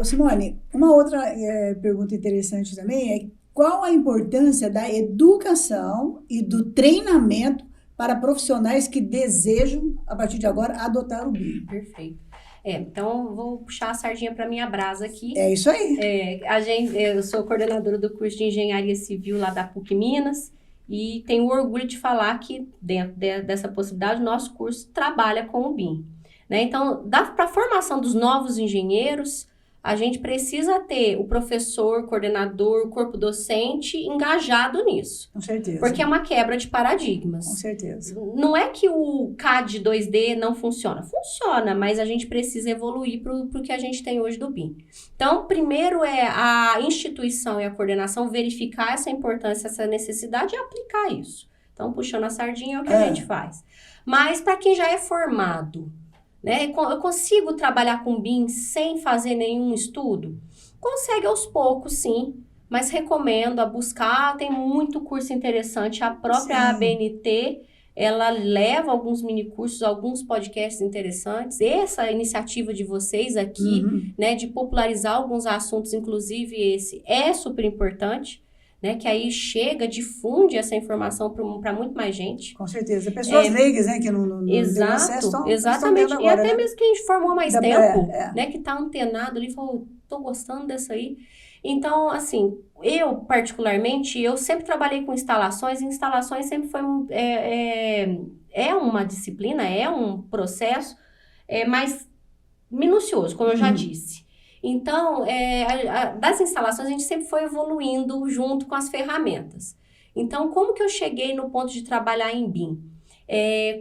Simone, uma outra pergunta interessante também é qual a importância da educação e do treinamento para profissionais que desejam, a partir de agora, adotar o BIM? Perfeito. Então, vou puxar a sardinha para minha brasa aqui. É isso aí. Eu sou coordenadora do curso de Engenharia Civil lá da PUC Minas e tenho orgulho de falar que, dentro dessa possibilidade, o nosso curso trabalha com o BIM. Né? Então, para a formação dos novos engenheiros, a gente precisa ter o professor, o coordenador, o corpo docente engajado nisso. Com certeza. Porque é uma quebra de paradigmas. Com certeza. Não é que o CAD 2D não funciona. Funciona, mas a gente precisa evoluir para o que a gente tem hoje do BIM. Então, primeiro é a instituição e a coordenação verificar essa importância, essa necessidade e aplicar isso. Então, puxando a sardinha é o que a gente faz. Mas, para quem já é formado, né, eu consigo trabalhar com BIM sem fazer nenhum estudo? Consegue aos poucos, sim. Mas recomendo a buscar, tem muito curso interessante. A própria ABNT, ela leva alguns minicursos, alguns podcasts interessantes. Essa iniciativa de vocês aqui, né, de popularizar alguns assuntos, inclusive esse, é super importante. Né, que aí chega, difunde essa informação para muito mais gente. Com certeza. Pessoas leigas, né, que não têm acesso. Exatamente. Agora, e até né? mesmo que a gente formou há mais tempo, né, que está antenado ali, falou, tô gostando dessa aí. Então, assim, eu particularmente, eu sempre trabalhei com instalações, e instalações sempre foi uma disciplina, é um processo mais minucioso, como eu já disse. Então, das instalações, a gente sempre foi evoluindo junto com as ferramentas. Então, como que eu cheguei no ponto de trabalhar em BIM?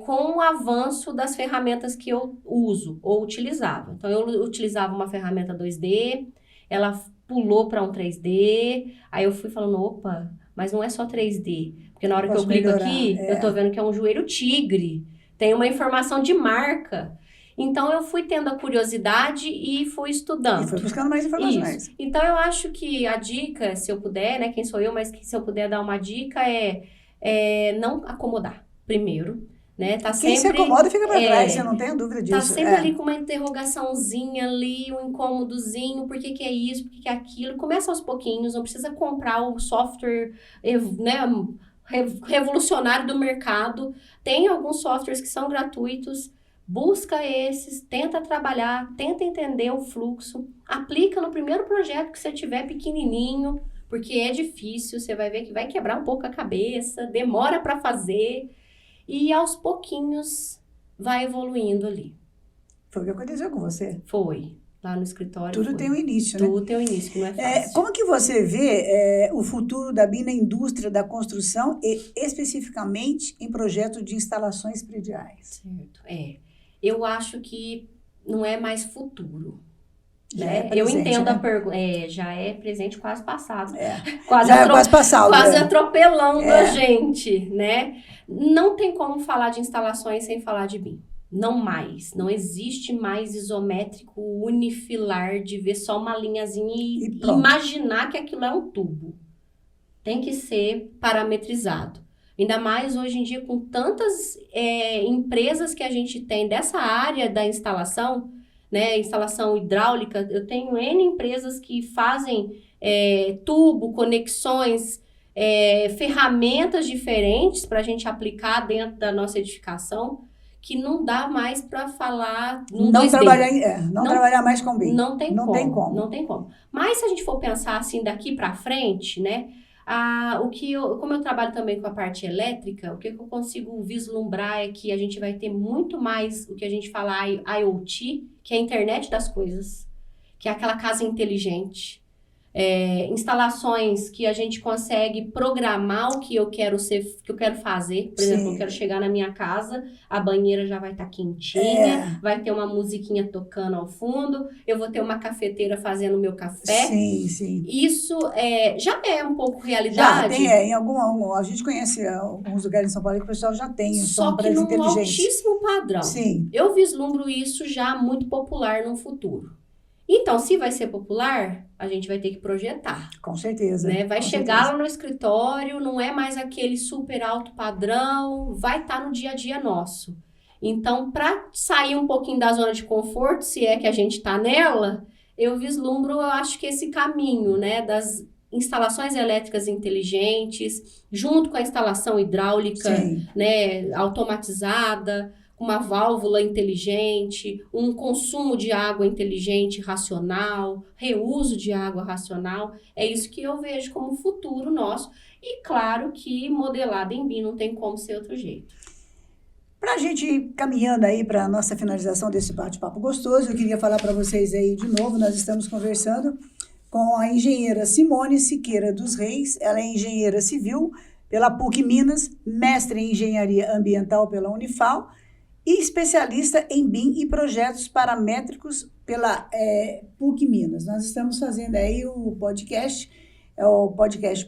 Com o avanço das ferramentas que eu uso ou utilizava. Então, eu utilizava uma ferramenta 2D, ela pulou para um 3D, aí eu fui falando, opa, mas não é só 3D. Porque na hora que eu clico aqui, eu tô vendo que é um joelho tigre, tem uma informação de marca. Então, eu fui tendo a curiosidade e fui estudando. E fui buscando mais informações. Isso. Então, eu acho que a dica, se eu puder, né, quem sou eu, mas se eu puder dar uma dica é não acomodar, primeiro. Né? Quem se acomoda fica para trás, você não tem dúvida disso. Tá sempre ali com uma interrogaçãozinha ali, um incômodozinho, por que é isso, por que é aquilo. Começa aos pouquinhos, não precisa comprar o software, né, revolucionário do mercado. Tem alguns softwares que são gratuitos. Busca esses, tenta trabalhar, tenta entender o fluxo, aplica no primeiro projeto que você tiver pequenininho, porque é difícil, você vai ver que vai quebrar um pouco a cabeça, demora para fazer, e aos pouquinhos vai evoluindo ali. Foi o que aconteceu com você? Foi, lá no escritório. Tudo tem um início, né? Tudo tem um início, que não é fácil. Como que você vê o futuro da BIM na indústria da construção e especificamente em projetos de instalações prediais? Certo, eu acho que não é mais futuro. Né? Eu entendo a pergunta. Já é presente, quase passado. Quase passado. Quase atropelando a gente, né? Não tem como falar de instalações sem falar de BIM. Não mais. Não existe mais isométrico unifilar de ver só uma linhazinha e imaginar que aquilo é um tubo. Tem que ser parametrizado. Ainda mais hoje em dia, com tantas empresas que a gente tem dessa área da instalação, né, instalação hidráulica, eu tenho N empresas que fazem tubo, conexões, ferramentas diferentes para a gente aplicar dentro da nossa edificação, que não dá mais para falar não trabalhar mais com BIM. Não tem como. Mas se a gente for pensar assim daqui para frente, né? Como eu trabalho também com a parte elétrica, o que eu consigo vislumbrar é que a gente vai ter muito mais o que a gente fala IoT, que é a internet das coisas, que é aquela casa inteligente. Instalações que a gente consegue programar o que eu quero fazer. Por exemplo, eu quero chegar na minha casa, a banheira já vai estar quentinha, vai ter uma musiquinha tocando ao fundo, eu vou ter uma cafeteira fazendo o meu café. Sim. Isso já é um pouco realidade. Já tem, a gente conhece alguns lugares em São Paulo que o pessoal já tem. Só que num altíssimo padrão. Sim. Eu vislumbro isso já muito popular no futuro. Então, se vai ser popular, a gente vai ter que projetar. Com certeza. Né? Vai chegar lá no escritório, não é mais aquele super alto padrão, vai estar no dia a dia nosso. Então, para sair um pouquinho da zona de conforto, se é que a gente está nela, Eu vislumbro, eu acho que esse caminho, né, das instalações elétricas inteligentes, junto com a instalação hidráulica, Sim. né, automatizada, com uma válvula inteligente, um consumo de água inteligente, racional, reuso de água racional. É isso que eu vejo como futuro nosso. E claro que modelado em BIM não tem como ser outro jeito. Para a gente ir caminhando aí para a nossa finalização desse bate-papo gostoso, eu queria falar para vocês aí de novo, nós estamos conversando com a engenheira Simone Siqueira dos Reis. Ela é engenheira civil pela PUC Minas, mestre em engenharia ambiental pela Unifal e especialista em BIM e projetos paramétricos pela PUC Minas. Nós estamos fazendo aí o podcast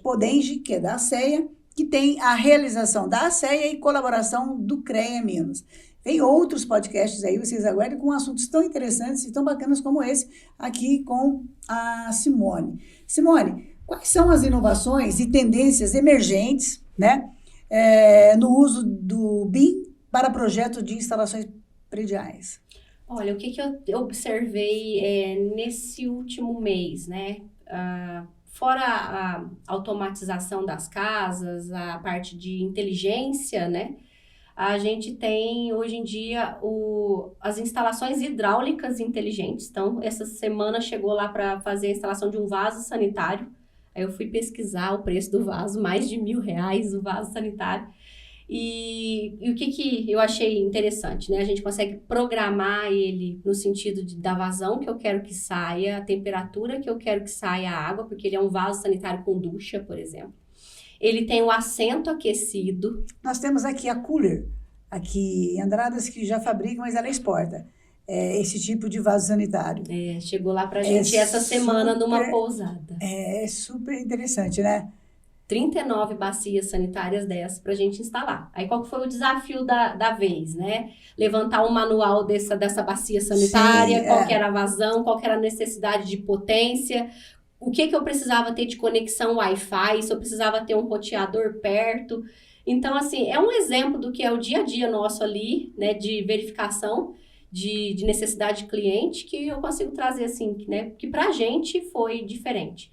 Podenge, que é da ACEA, que tem a realização da ACEA e colaboração do CREA Minas. Tem outros podcasts aí, vocês aguardem, com assuntos tão interessantes e tão bacanas como esse, aqui com a Simone. Simone, quais são as inovações e tendências emergentes, né, no uso do BIM para projetos de instalações prediais? Olha, o que eu observei nesse último mês, né? Fora a automatização das casas, a parte de inteligência, né? A gente tem, hoje em dia, as instalações hidráulicas inteligentes. Então, essa semana chegou lá para fazer a instalação de um vaso sanitário. Aí eu fui pesquisar o preço do vaso, mais de R$1.000 o vaso sanitário. E o que eu achei interessante, né? A gente consegue programar ele no sentido da vazão que eu quero que saia, a temperatura que eu quero que saia a água, porque ele é um vaso sanitário com ducha, por exemplo. Ele tem o assento aquecido. Nós temos aqui a Cooler, aqui em Andradas, que já fabrica, mas ela exporta esse tipo de vaso sanitário. Chegou lá pra gente essa semana numa pousada. É super interessante, né? 39 bacias sanitárias dessas para a gente instalar. Aí qual que foi o desafio da vez, né? Levantar um manual dessa bacia sanitária, Sim, qual que era a vazão, qual que era a necessidade de potência, o que eu precisava ter de conexão Wi-Fi, se eu precisava ter um roteador perto. Então, assim, é um exemplo do que é o dia a dia nosso ali, né, de verificação de necessidade de cliente, que eu consigo trazer, assim, né, que pra gente foi diferente.